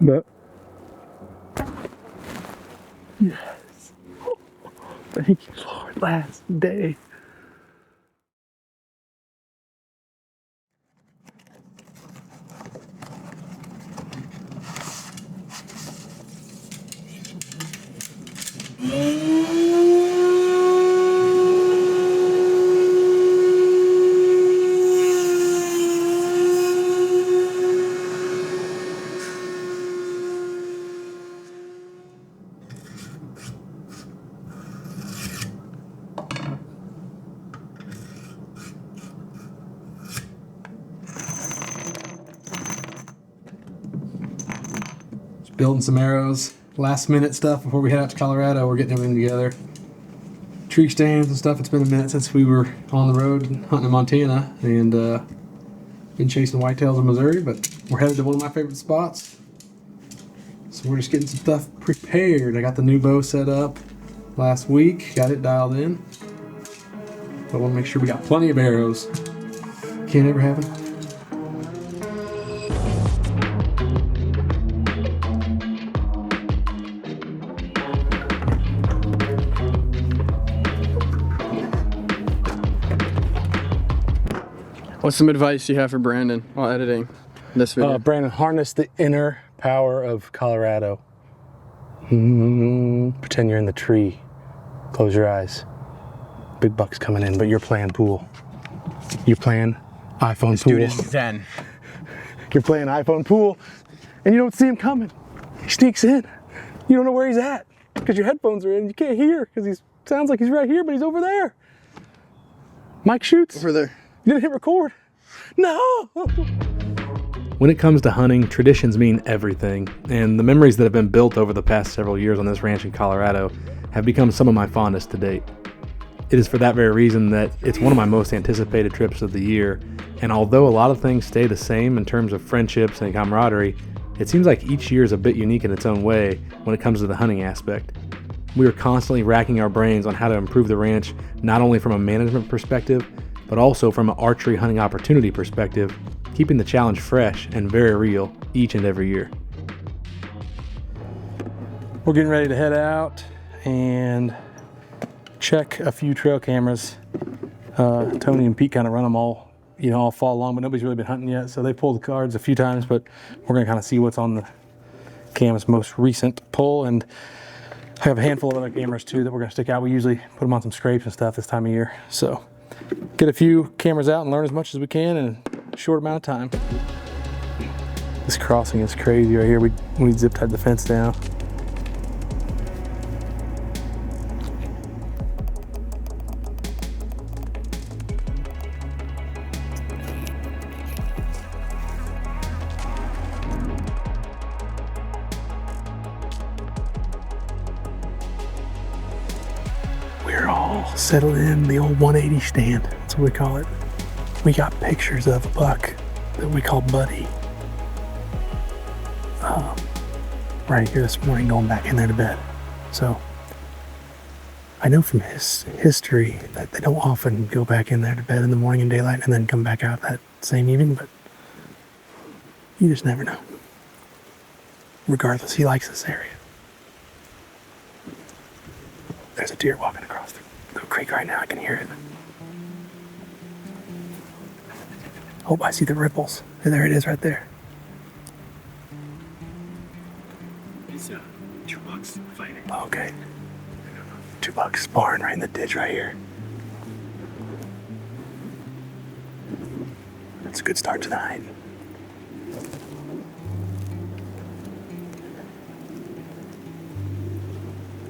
But yes, thank you, Lord. Last day. Building some arrows, last minute stuff before we head out to Colorado. We're getting everything together. Tree stands and stuff. It's been a minute since we were on the road hunting in Montana and been chasing whitetails in Missouri, but we're headed to one of my favorite spots. So we're just getting some stuff prepared. I got the new bow set up last week, got it dialed in. But I want to make sure we got plenty of arrows. Can't ever have enough. What's some advice you have for Brandon while editing this video? Brandon, harness the inner power of Colorado. Pretend you're in the tree. Close your eyes. Big buck's coming in, but you're playing pool. You're playing iPhone pool. Dude is zen. You're playing iPhone pool, and you don't see him coming. He sneaks in. You don't know where he's at because your headphones are in. You can't hear because he sounds like he's right here, but he's over there. Mike shoots. Over there. You didn't hit record. No! When it comes to hunting, traditions mean everything, and the memories that have been built over the past several years on this ranch in Colorado have become some of my fondest to date. It is for that very reason that it's one of my most anticipated trips of the year, and although a lot of things stay the same in terms of friendships and camaraderie, it seems like each year is a bit unique in its own way when it comes to the hunting aspect. We are constantly racking our brains on how to improve the ranch, not only from a management perspective, but also from an archery hunting opportunity perspective, keeping the challenge fresh and very real each and every year. We're getting ready to head out and check a few trail cameras. Tony and Pete kind of run them all fall long, but nobody's really been hunting yet, so they pulled the cards a few times, but we're gonna kind of see what's on the cam's most recent pull, and I have a handful of other cameras too that we're gonna stick out. We usually put them on some scrapes and stuff this time of year, so get a few cameras out and learn as much as we can in a short amount of time. This crossing is crazy right here. We zip tied the fence down. We're all settled in the old 180 stand. That's what we call it. We got pictures of a buck that we call Buddy. Right here this morning, going back in there to bed. So I know from his history that they don't often go back in there to bed in the morning and daylight and then come back out that same evening, but you just never know. Regardless, he likes this area. There's a deer walking across the creek right now. I can hear it. Oh, I see the ripples. And there it is right there. It's 2 bucks fighting. Okay. 2 bucks sparring right in the ditch right here. That's a good start to the night.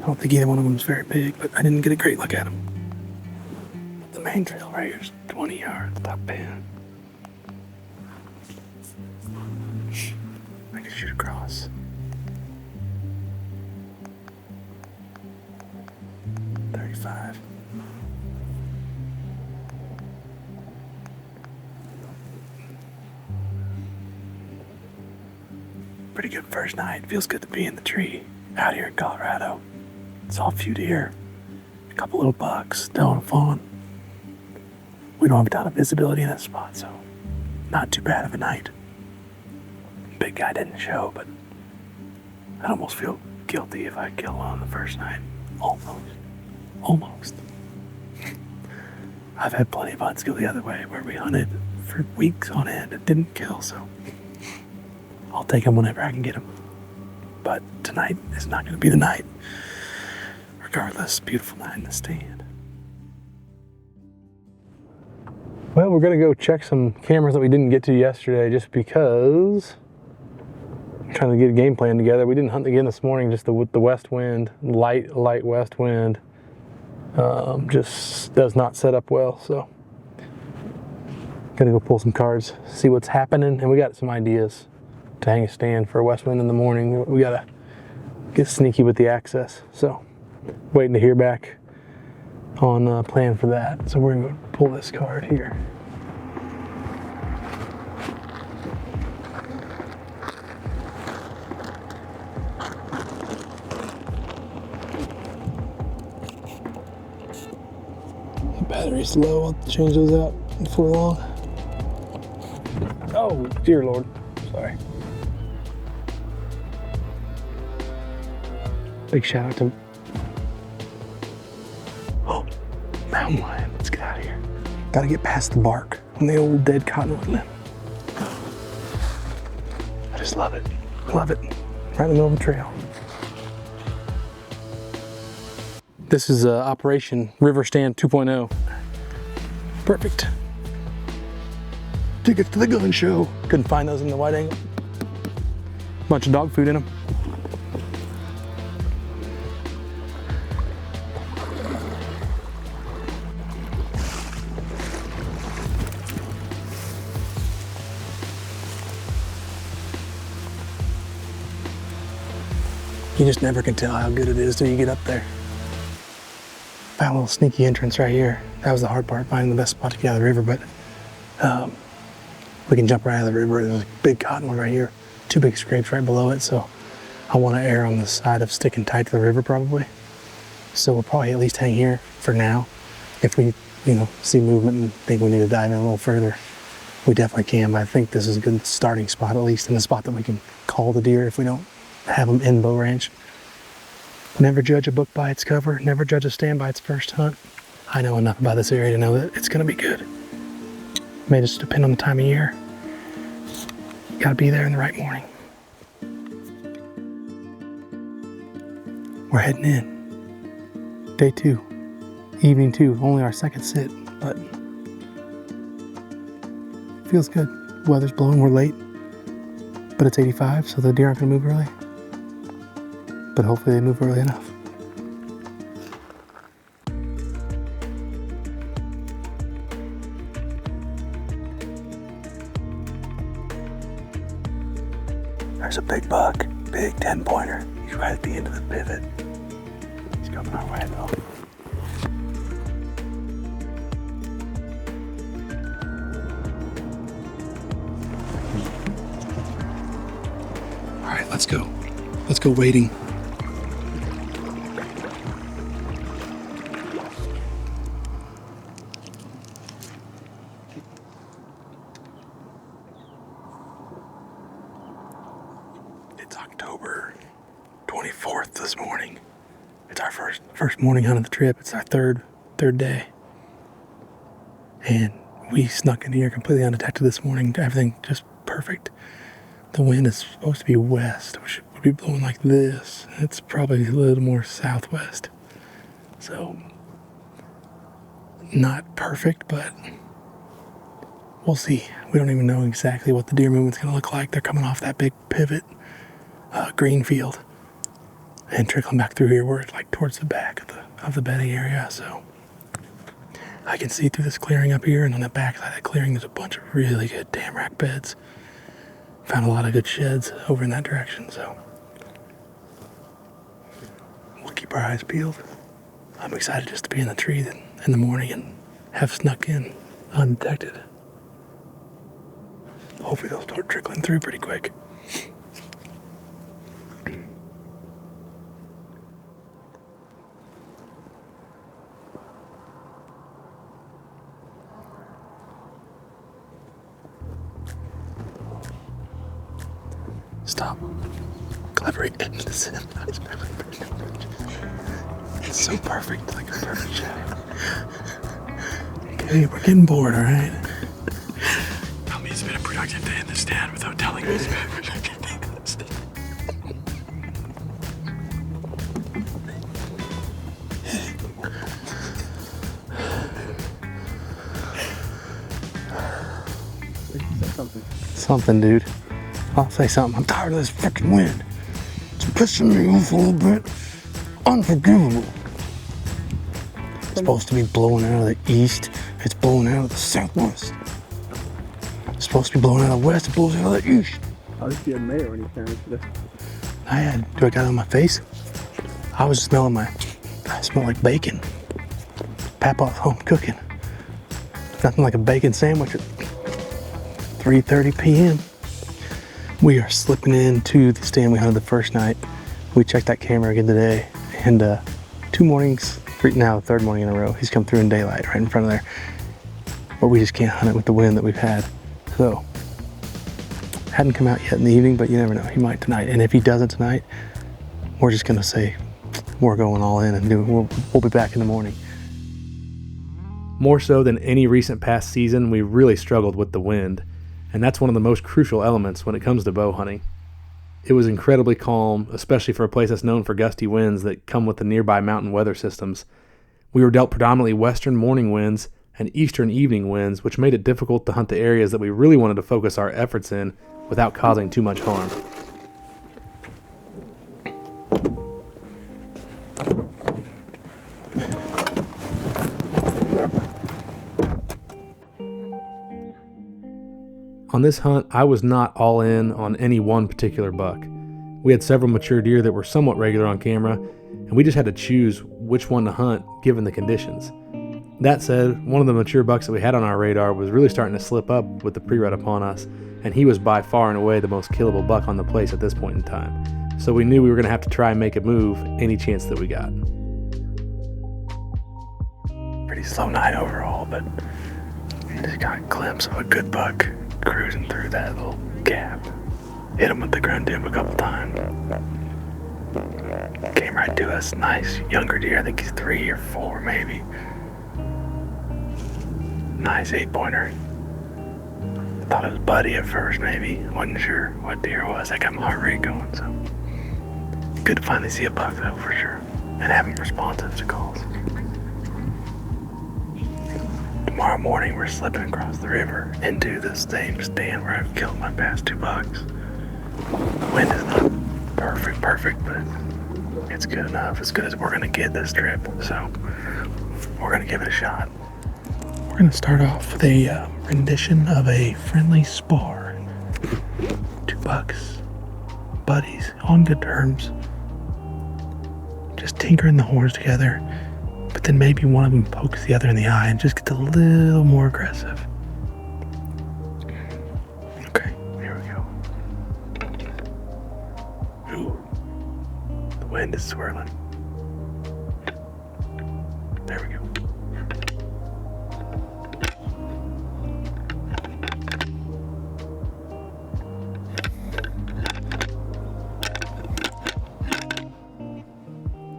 I don't think either one of them is very big, but I didn't get a great look at them. The main trail right here is 20 yards, top pan. I can shoot across. .35. Pretty good first night. Feels good to be in the tree out here in Colorado. Saw a few deer, a couple little bucks, doe and a fawn. We don't have a ton of visibility in that spot, so not too bad of a night. Big guy didn't show, but I'd almost feel guilty if I killed one on the first night. Almost. I've had plenty of hunts go the other way where we hunted for weeks on end and didn't kill, so I'll take them whenever I can get them. But tonight is not going to be the night. Regardless, beautiful night in the stand. Well, we're going to go check some cameras that we didn't get to yesterday just because I'm trying to get a game plan together. We didn't hunt again this morning, just with the west wind, light west wind. Just does not set up well, so gonna go pull some cards, see what's happening, and we got some ideas to hang a stand for a west wind in the morning. We gotta get sneaky with the access, so waiting to hear back on a plan for that. So we're gonna go pull this card here. Battery's low, I'll change those out before long. Oh, dear Lord, sorry. Big shout out to mountain lion. Let's get out of here. Gotta get past the bark on the old dead cottonwood limb. I just love it. Love it. Right in the middle of the trail. This is Operation River Stand 2.0. Perfect. Tickets to the gun show. Couldn't find those in the wide angle. Bunch of dog food in them. You just never can tell how good it is till you get up there. Found a little sneaky entrance right here. That was the hard part, finding the best spot to get out of the river, but we can jump right out of the river. There's a big cottonwood right here, 2 big scrapes right below it, so I want to err on the side of sticking tight to the river probably. So we'll probably at least hang here for now. If we, see movement and think we need to dive in a little further, we definitely can, but I think this is a good starting spot, at least in the spot that we can call the deer if we don't have them in bow range. Never judge a book by its cover. Never judge a stand by its first hunt. I know enough about this area to know that it's going to be good. May just depend on the time of year. You got to be there in the right morning. We're heading in. Day 2. Evening 2. Only our second sit, but feels good. Weather's blowing. We're late, but it's 85, so the deer aren't going to move early. But hopefully they move early enough. There's a big buck, big 10-pointer. He's right at the end of the pivot. He's coming our way though. All right, let's go. Let's go wading. It's October 24th this morning. It's our first morning hunt of the trip. It's our third day. And we snuck in here completely undetected this morning. Everything just perfect. The wind is supposed to be west, which would be blowing like this. It's probably a little more southwest. So, not perfect, but we'll see. We don't even know exactly what the deer movement's gonna look like. They're coming off that big pivot green field and trickling back through here. We're like towards the back of the bedding area, so I can see through this clearing up here, and on the back side of that clearing there's a bunch of really good tamarack beds. Found a lot of good sheds over in that direction, so we'll keep our eyes peeled. I'm excited just to be in the tree in the morning and have snuck in undetected. Hopefully they'll start trickling through pretty quick. Stop. every innocent. It's so perfect, like a perfect shot. Okay, we're getting bored, all right? Tell me it's been a productive day in the stand without telling me it's been a productive day in the stand. Something, dude. I'll say something. I'm tired of this freaking wind. It's pissing me off a little bit. Unforgivable. It's supposed to be blowing out of the east. It's blowing out of the southwest. It's supposed to be blowing out of the west. It blows out of the east. At least you had mayo when you came today. I had. Do I got it on my face? I was smelling I smell like bacon. Papa's home cooking. Nothing like a bacon sandwich at 3:30 p.m. We are slipping into the stand we hunted the first night. We checked that camera again today, and the third morning in a row, he's come through in daylight right in front of there. But we just can't hunt it with the wind that we've had. So, hadn't come out yet in the evening, but you never know, he might tonight. And if he doesn't tonight, we're just gonna say we're going all in and we'll be back in the morning. More so than any recent past season, we really struggled with the wind. And that's one of the most crucial elements when it comes to bow hunting. It was incredibly calm, especially for a place that's known for gusty winds that come with the nearby mountain weather systems. We were dealt predominantly western morning winds and eastern evening winds, which made it difficult to hunt the areas that we really wanted to focus our efforts in without causing too much harm. On this hunt, I was not all in on any one particular buck. We had several mature deer that were somewhat regular on camera, and we just had to choose which one to hunt given the conditions. That said, one of the mature bucks that we had on our radar was really starting to slip up with the pre-rut upon us, and he was by far and away the most killable buck on the place at this point in time. So we knew we were going to have to try and make a move any chance that we got. Pretty slow night overall, but just got a glimpse of a good buck cruising through that little gap. Hit him with the ground dip a couple times. Came right to us. Nice younger deer. I think he's 3 or 4 maybe. Nice 8-pointer. I thought it was Buddy at first maybe. Wasn't sure what deer it was. I got my heart rate going, so. Good to finally see a buck though, for sure. And have him responsive to calls. Tomorrow morning we're slipping across the river into the same stand where I've killed my past 2 bucks. The wind is not perfect, but it's good enough, as good as we're gonna get this trip. So we're gonna give it a shot. We're gonna start off with a rendition of a friendly spar. 2 bucks, buddies, on good terms. Just tinkering the horns together. But then maybe one of them pokes the other in the eye and just gets a little more aggressive. Okay, here we go. Ooh, the wind is swirling. There we go.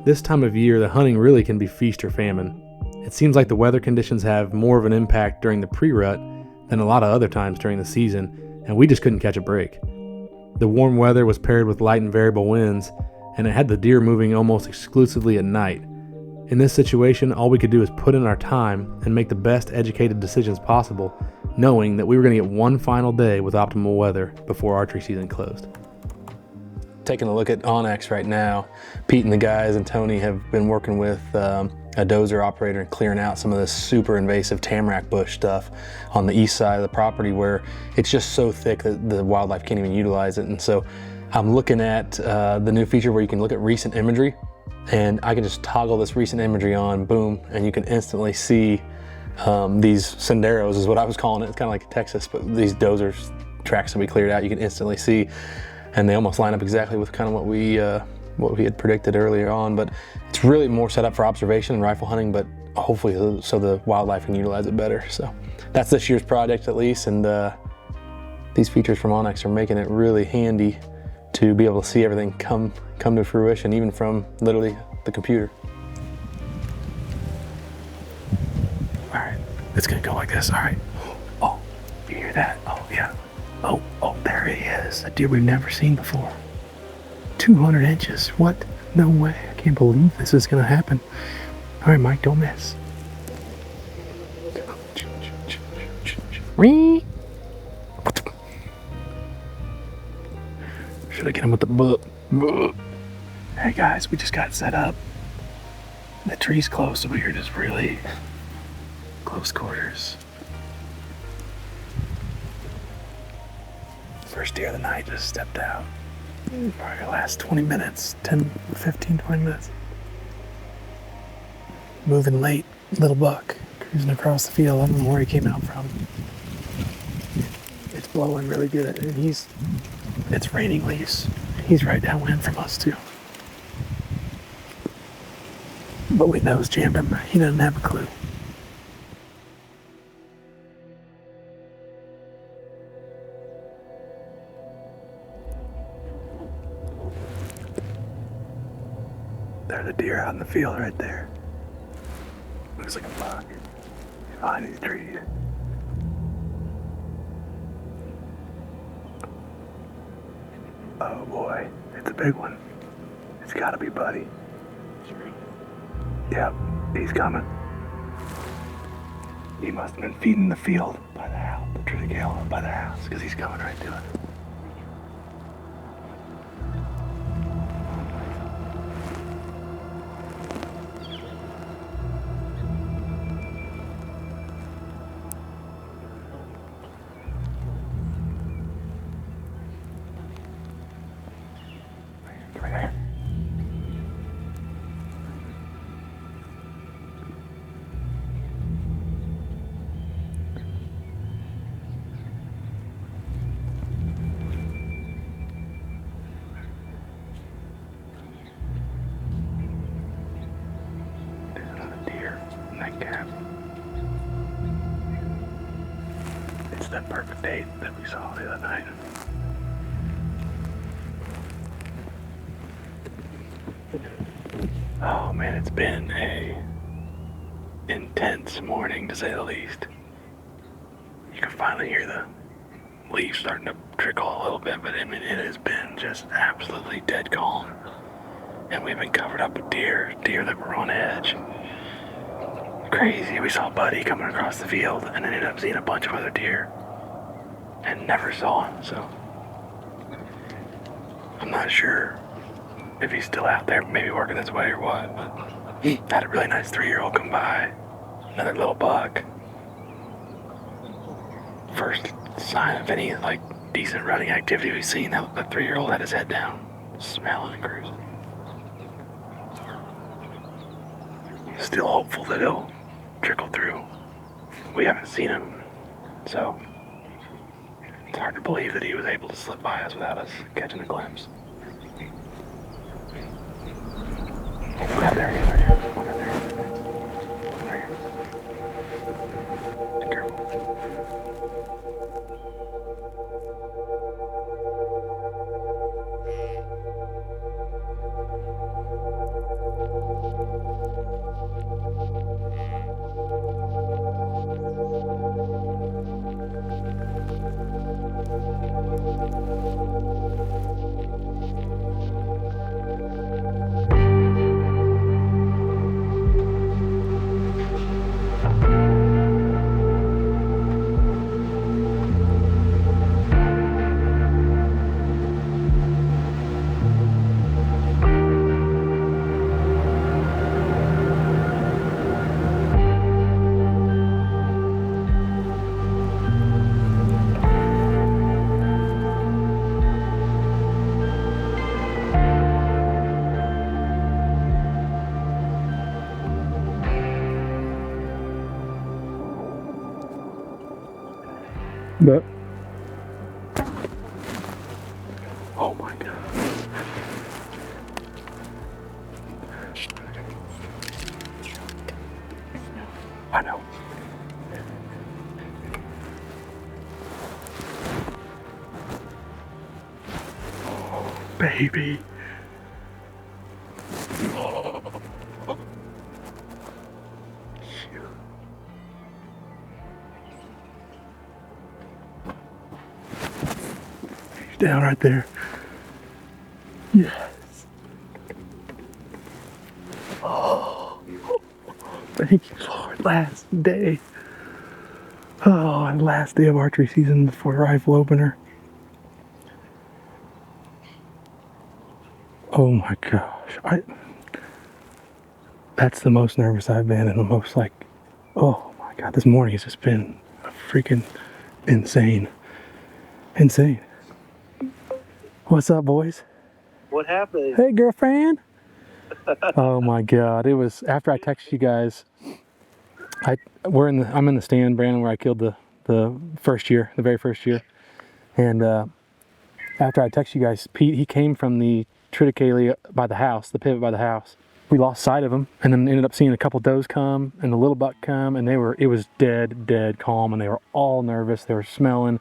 This time of year, the hunting really can be feast or famine. It seems like the weather conditions have more of an impact during the pre-rut than a lot of other times during the season, and we just couldn't catch a break. The warm weather was paired with light and variable winds, and it had the deer moving almost exclusively at night. In this situation, all we could do is put in our time and make the best educated decisions possible, knowing that we were going to get one final day with optimal weather before archery season closed. Taking a look at Onyx right now, Pete and the guys and Tony have been working with a dozer operator and clearing out some of this super invasive tamarack bush stuff on the east side of the property where it's just so thick that the wildlife can't even utilize it. And so I'm looking at the new feature where you can look at recent imagery, and I can just toggle this recent imagery on, boom, and you can instantly see these senderos is what I was calling it. It's kind of like Texas, but these dozer tracks that we cleared out, you can instantly see. And they almost line up exactly with kind of what we had predicted earlier on. But it's really more set up for observation and rifle hunting, but hopefully so the wildlife can utilize it better. So that's this year's project at least, and these features from Onyx are making it really handy to be able to see everything come to fruition, even from literally the computer. All right, it's gonna go like this. All right. Oh, you hear that? Oh yeah. Oh, there he is. A deer we've never seen before. 200 inches. What? No way. I can't believe this is gonna happen. All right, Mike, don't miss. Should I get him with the book? Hey guys, we just got set up. The tree's close, so we're just really close quarters. First deer of the night just stepped out. Probably the last 20 minutes, 10, 15, 20 minutes. Moving late, little buck, cruising across the field. I don't know where he came out from. It's blowing really good, and it's raining leaves. He's right downwind from us too. But we nose jammed him. He doesn't have a clue. There's a deer out in the field right there. Looks like a buck. Behind these trees. Oh boy, it's a big one. It's gotta be Buddy. Yep, he's coming. He must have been feeding the field by the house, the triticale by the house, because he's coming right to it. Right there. There's another deer in that gap. It's that perfect date that we saw the other night. Oh man, it's been a intense morning to say the least. You can finally hear the leaves starting to trickle a little bit, but I mean, it has been just absolutely dead calm. And we've been covered up with deer that were on edge. Crazy. We saw Buddy coming across the field and ended up seeing a bunch of other deer and never saw him, so I'm not sure if he's still out there, maybe working his way or what, but had a really nice 3-year-old come by. Another little buck. First sign of any like decent running activity we've seen. That 3-year-old had his head down, smelling and cruising. Still hopeful that he'll trickle through. We haven't seen him, so it's hard to believe that he was able to slip by us without us catching a glimpse. Yeah, there he is, right here. One right there. One right here. Be careful. But oh my god. I know. baby. He's down right there. Yes. Oh, thank you, Lord. Last day. Oh, and last day of archery season before rifle opener. Oh my gosh. That's the most nervous I've been, and the most like, oh my God, this morning has just been freaking insane. Insane. What's up, boys? What happened? Hey, girlfriend. Oh my God. It was after I texted you guys. I'm in the stand, Brandon, where I killed the very first year. And after I texted you guys, Pete, he came from the triticale by the house, the pivot by the house. We lost sight of him, and then ended up seeing a couple does come and the little buck come, and it was dead calm, and they were all nervous. They were smelling,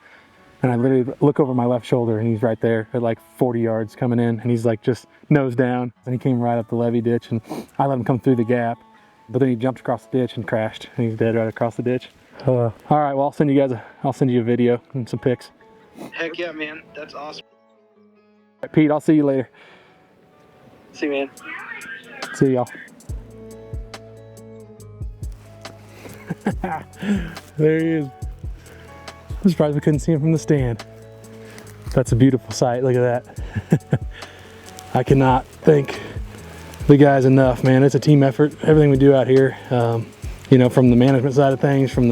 and I literally look over my left shoulder, and he's right there at like 40 yards coming in, and he's like just nose down, and he came right up the levee ditch, and I let him come through the gap, but then he jumped across the ditch and crashed, and he's dead right across the ditch. All right, well, I'll send you a video and some pics. Heck yeah, man. That's awesome. Right, Pete, I'll see you later. See you, man. See y'all. There he is. I'm surprised we couldn't see him from the stand. That's a beautiful sight. Look at that. I cannot thank the guys enough, man. It's a team effort. Everything we do out here, you know, from the management side of things, from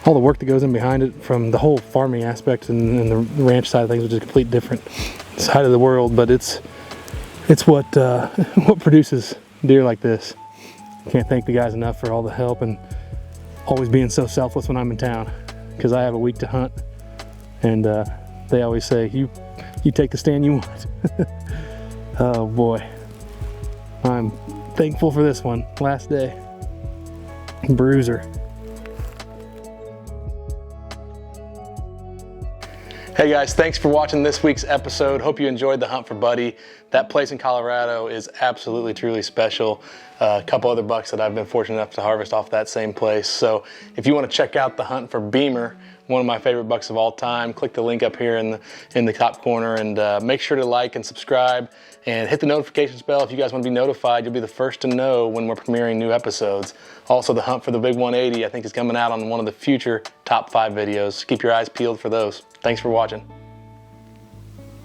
all the work that goes in behind it, from the whole farming aspect and the ranch side of things, which is a complete different side of the world, but it's what what produces deer like this. Can't thank the guys enough for all the help and always being so selfless when I'm in town, because I have a week to hunt, and they always say you take the stand you want. Oh boy, I'm thankful for this one. Last day. Bruiser. Hey guys, thanks for watching this week's episode. Hope you enjoyed the hunt for Buddy. That place in Colorado is absolutely, truly special. A couple other bucks that I've been fortunate enough to harvest off that same place. So if you want to check out the hunt for Beamer, one of my favorite bucks of all time, click the link up here in the top corner, and make sure to like and subscribe and hit the notifications bell. If you guys want to be notified, you'll be the first to know when we're premiering new episodes. Also, the hunt for the big 180, I think, is coming out on one of the future top 5 videos. Keep your eyes peeled for those. Thanks for watching.